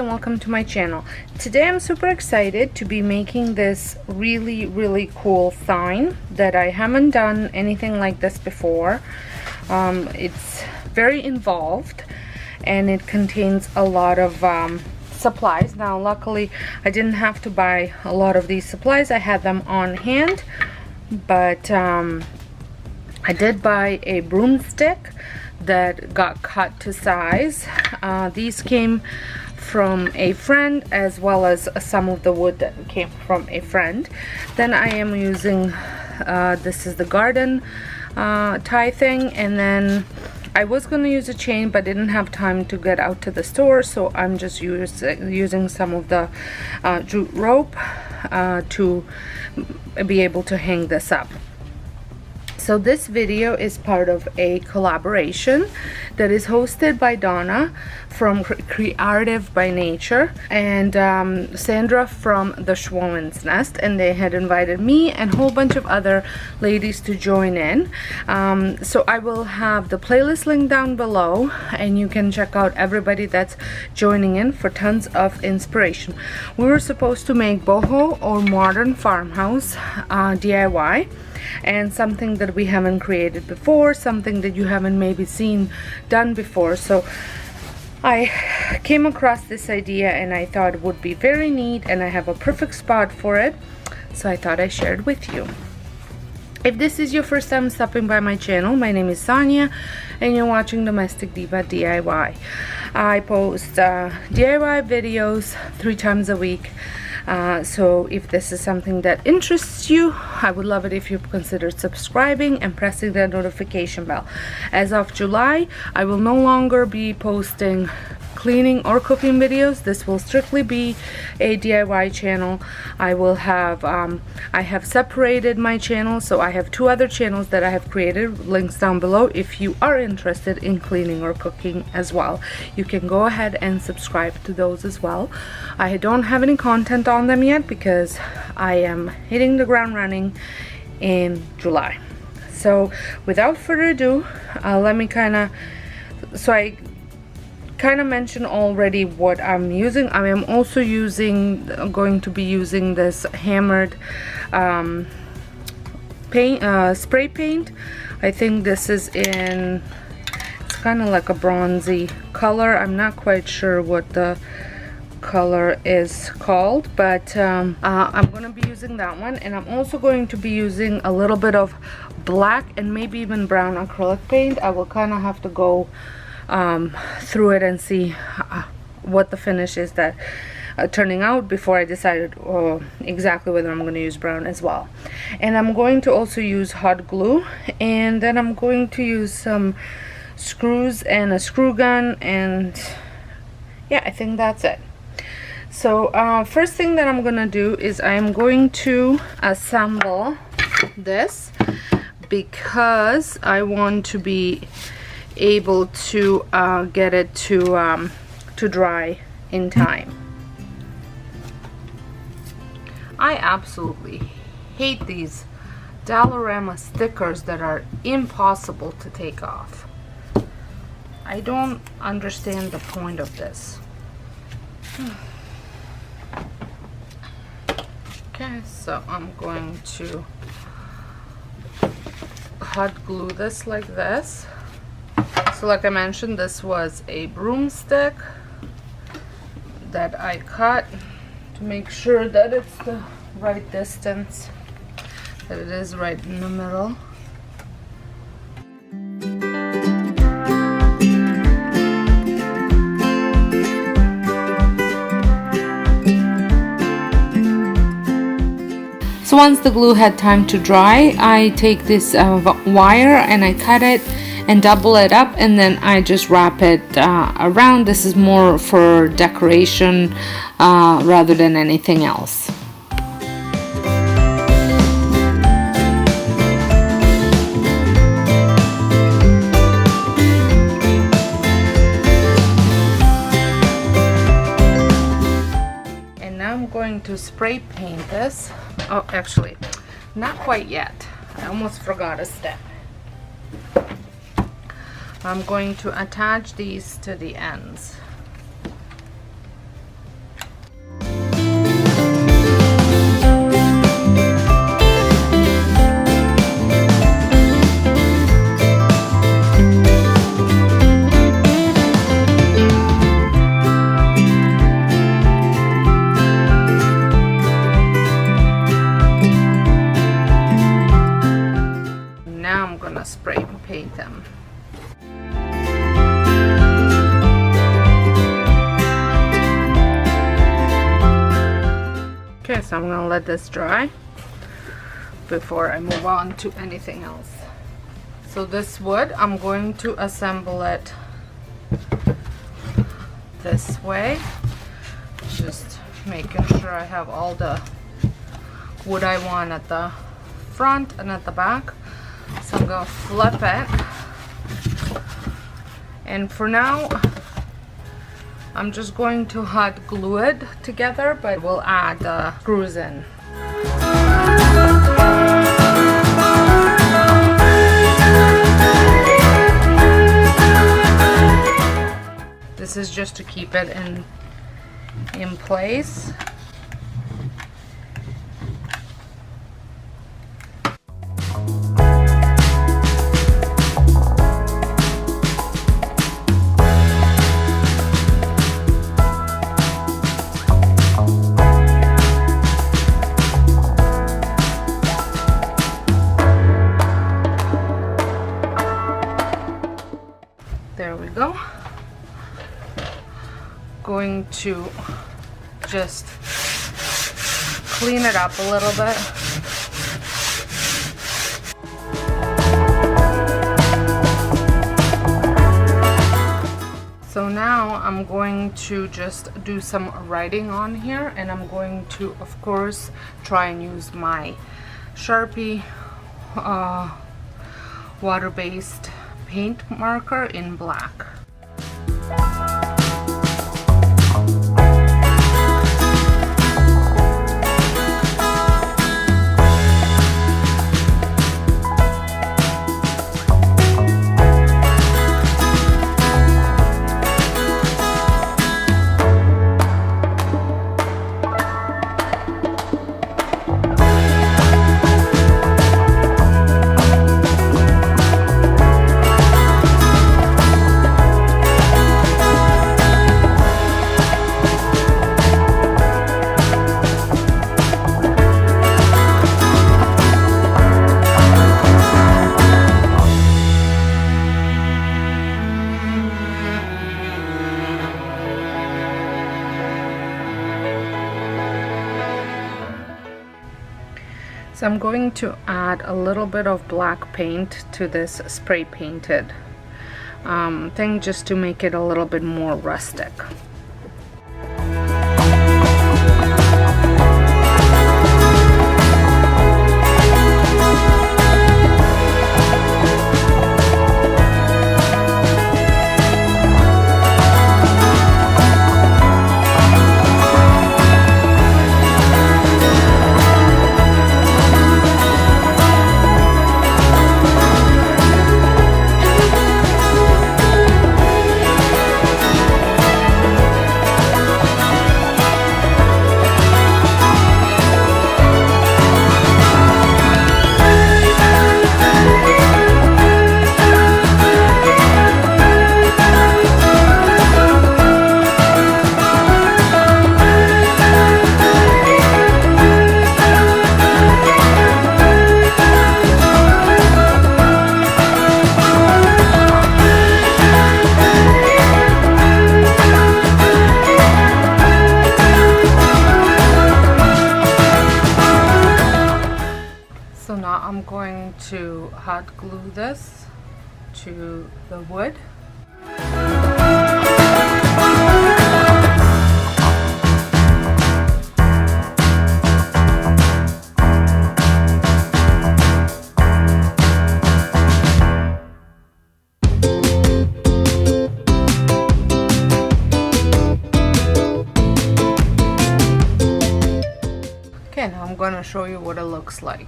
and welcome to my channel. Today I'm super excited to be making this really cool sign that I haven't done anything like this before. It's very involved and it contains a lot of supplies. Now luckily I didn't have to buy a lot of these supplies. I had them on hand, but I did buy a broomstick that got cut to size. These came from a friend, as well as some of the wood that came from a friend. Then I am using this is the garden tie thing, and then I was going to use a chain but didn't have time to get out to the store, so I'm just using some of the jute rope to be able to hang this up. So this video is part of a collaboration that is hosted by Donna from Creative by Nature and Sandra from the Schwann's Nest, and they had invited me and a whole bunch of other ladies to join in. So I will have the playlist link down below, and you can check out everybody that's joining in for tons of inspiration. We were supposed to make boho or modern farmhouse DIY, and something that we haven't created before, something that you haven't maybe seen done before. So I came across this idea and I thought it would be very neat, and I have a perfect spot for it, so I thought I'd share it with you. If this is your first time stopping by my channel, my name is Sonia and you're watching Domestic Diva DIY. I post DIY videos 3 times a week. So if this is something that interests you, I would love it if you consider subscribing and pressing the notification bell. As of July, I will no longer be posting cleaning or cooking videos. This will strictly be a DIY channel. I will have I have separated my channel, so I have 2 other channels that I have created, links down below if you are interested in cleaning or cooking as well. You can go ahead and subscribe to those as well. I don't have any content on them yet because I am hitting the ground running in July. So without further ado, let me I mentioned already what I'm using. I am also going to be using this hammered spray paint. I think this is it's kind of like a bronzy color. I'm not quite sure what the color is called, but I'm going to be using that one, and I'm also going to be using a little bit of black and maybe even brown acrylic paint. I will kind of have to go through it and see what the finish is that turning out before I decided exactly whether I'm going to use brown as well. And I'm going to also use hot glue, and then I'm going to use some screws and a screw gun, and yeah, I think that's it. So first thing that I'm gonna do is I'm going to assemble this, because I want to be able to get it to dry in time. I absolutely hate these Dollarama stickers that are impossible to take off. I don't understand the point of this. Okay, so I'm going to hot glue this like this. So like I mentioned, this was a broomstick that I cut to make sure that it's the right distance, that it is right in the middle. So once the glue had time to dry, I take this wire and I cut it and double it up, and then I just wrap it around. This is more for decoration rather than anything else. And now I'm going to spray paint this. Oh, actually, not quite yet. I almost forgot a step. I'm going to attach these to the ends. gonna spray and paint them. Okay, so I'm gonna let this dry before I move on to anything else. So this wood, I'm going to assemble it this way, just making sure I have all the wood I want at the front and at the back. So I'm gonna flip it, and for now I'm just going to hot glue it together, but we'll add the screws in. This is just to keep it in place. There we go. Going to just clean it up a little bit. So now I'm going to just do some writing on here, and I'm going to, of course, try and use my Sharpie water-based paint marker in black. So I'm going to add a little bit of black paint to this spray painted thing, just to make it a little bit more rustic. So now I'm going to hot glue this to the wood. Okay, now I'm going to show you what it looks like.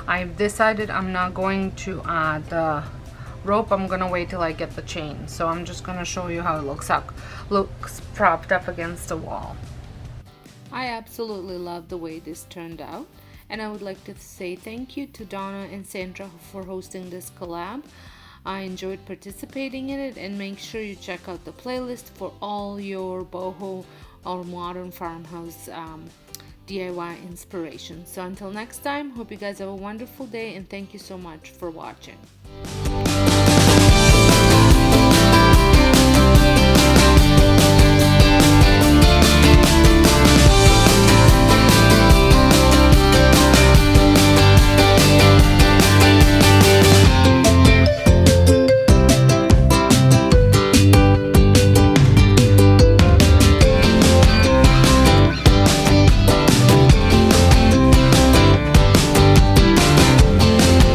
I've decided I'm not going to add the rope. I'm gonna wait till I get the chain. So I'm just gonna show you how it looks propped up against the wall. I absolutely love the way this turned out, and I would like to say thank you to Donna and Sandra for hosting this collab. I enjoyed participating in it, and make sure you check out the playlist for all your boho or modern farmhouse DIY inspiration. So until next time, hope you guys have a wonderful day, and thank you so much for watching.